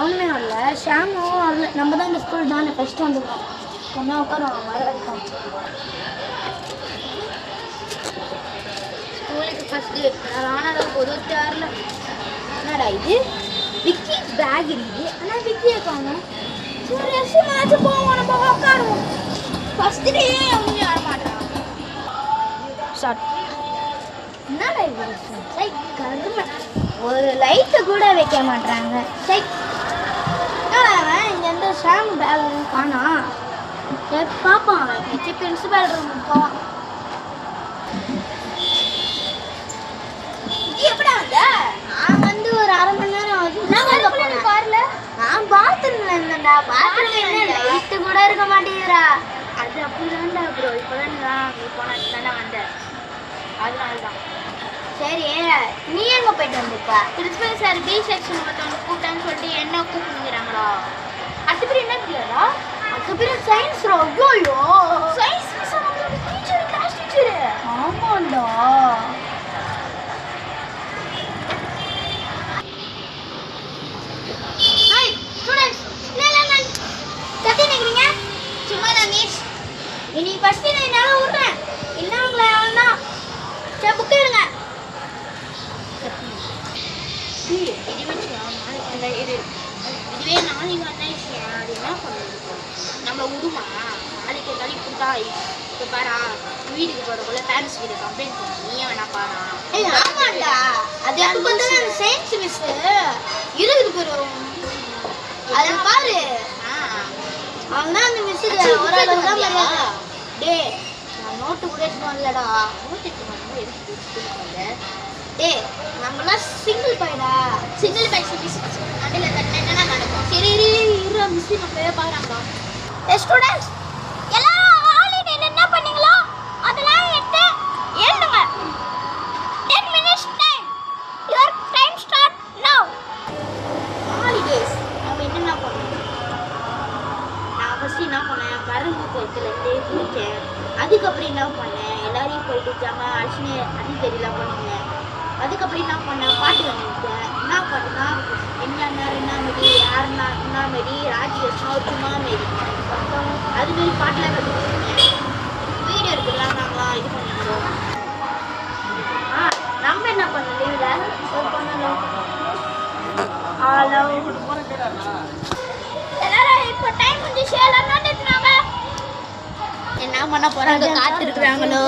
அவனுமே வரல, ஷாமும் வரல. நம்ம தான் இந்த ஸ்கூல் தான் ஃபஸ்ட்டு வந்துருக்கோம். ஒன்றா உட்காருவோம் வர வரைக்கும். ஸ்கூலுக்கு ஃபஸ்ட்டு ஆனால் பொதுவாக வரல. என்னடா இது விக்கி பேக் இருக்குது, ஆனால் விக்கியை காணும். சரி ரெஸ்ட் போவோம், நம்ம உட்காருவோம். ஃபஸ்ட்டு டே அவங்க வர மாட்டாங்க. ஷார்ட் என்னடா இது சை கருமை, ஒரு லைட்டை கூட வைக்க மாட்டாங்க. சை இங்கே எந்த ஷாம் பேக் காணா. பார்ப்பான் அவன் பிரின்சிபால் ரூமுக்கு போவான். எப்படா வந்த? நான் வந்து ஒரு அரை மணி நேரம் ஆகுது. பாருல நான் பாத்ரூம்ல இருந்தேன்டா. பாத்ரூம்ல என்ன லைட்டு கூட இருக்க மாட்டேங்கிறா. அது அப்படிதான்டா ப்ரோ. இப்போதான் நான் நீ போனது தானே வந்தேன், அதனால தான். சரி நீ எங்கே போயிட்டு வந்திருப்பா? பிரின்சிபல் சார் பி செக்ஷன் ஒருத்தவங்க கூப்பிட்டான்னு சொல்லிட்டு என்ன கூப்பிட்டுங்கிறாங்களா? அடுத்த பேர் என்ன தெரியாதா? அடுத்த பேர் சயின்ஸ். ஐயோ சயின்ஸ் டீச்சர், கிளாஸ் டீச்சரு. ஆமாண்டா. ஹாய் ஸ்டூடெண்ட்ஸ், கத்தி நிற்கிறீங்க? சும்மா தான் மிஸ். இன்னைக்கு ஃபஸ்ட்டு நான் என்னால் விட்றேன், இல்லை உங்களை அவன் தான். சரி புக்கு எடுங்க. இதுவே நாளைக்கு வந்தா அது என்ன பண்ணுறது? நம்மளை விடுமா? நாளைக்கு தள்ளி கொடுத்தா இப்போ பாரா வீட்டுக்கு போகிறக்குள்ள பேரண்ட்ஸ் கிட்ட கம்ப்ளைண்ட் பண்ணி நீயே வேணா பாரா. ஆமாண்டா, அது எப்போ வந்து சயின்ஸ் மிஸ் இருக்குது போகிறோம். அது பாரு அவங்க தான் அந்த மிஸ் ஒரு அளவு தான் மரியாதை. டே நான் நோட்டு கூட எடுத்து வரலடா. நோட்டு எடுத்து வரணும் எதுக்கு? டே நம்மளாம் சிங்கிள் பையடா. சிங்கிள் பையன் மிஸ் அதில் என்ன நடக்கும்? சரி இருற மிஸ் நம்ம பார்க்குறாங்களா? ஸ்டூடெண்ட்ஸ் எல்லாரும் ஹாலிடே என்ன பண்ணீங்களோ அதெல்லாம் எடுத்து எழுதுங்க. 10 minutes time. Your time start now. Holidays நம்ம என்னென்ன பண்ணோம்? நான் ஃபஸ்ட்டு என்ன பண்ணேன், கரண்ட் குளத்துலேருந்து குளித்தேன். அதுக்கப்புறம் என்ன பண்ணேன், எல்லாரையும் போயிட்டு ஜாமா அடிச்சுன்னு அது தெரியலாம் பண்ணினேன். அதுக்கப்புறம் என்ன பண்ணேன், பாட்டு வந்துட்டேன். என்ன பாட்டுனா என்ன மாரி யாருன்னா என்ன மாரி ராஜேஷ்னா ஒரு சும்மா மாரி அப்புறம் அதுமாரி பாட்டெலாம் கற்றுக்கிட்டேன். வீடியோ எடுத்துக்கலாம் நாங்களாம் இது பண்ணிக்கிறோம். நம்ம என்ன பண்ணோம் லீவில் ஒரு பண்ணலாம். எல்லாரும் இப்போ டைம் வந்துச்சு, எல்லாரும் நோட் எடுத்துனாங்க. என்ன பண்ண போகிறாங்க காத்திருக்குறாங்களோ?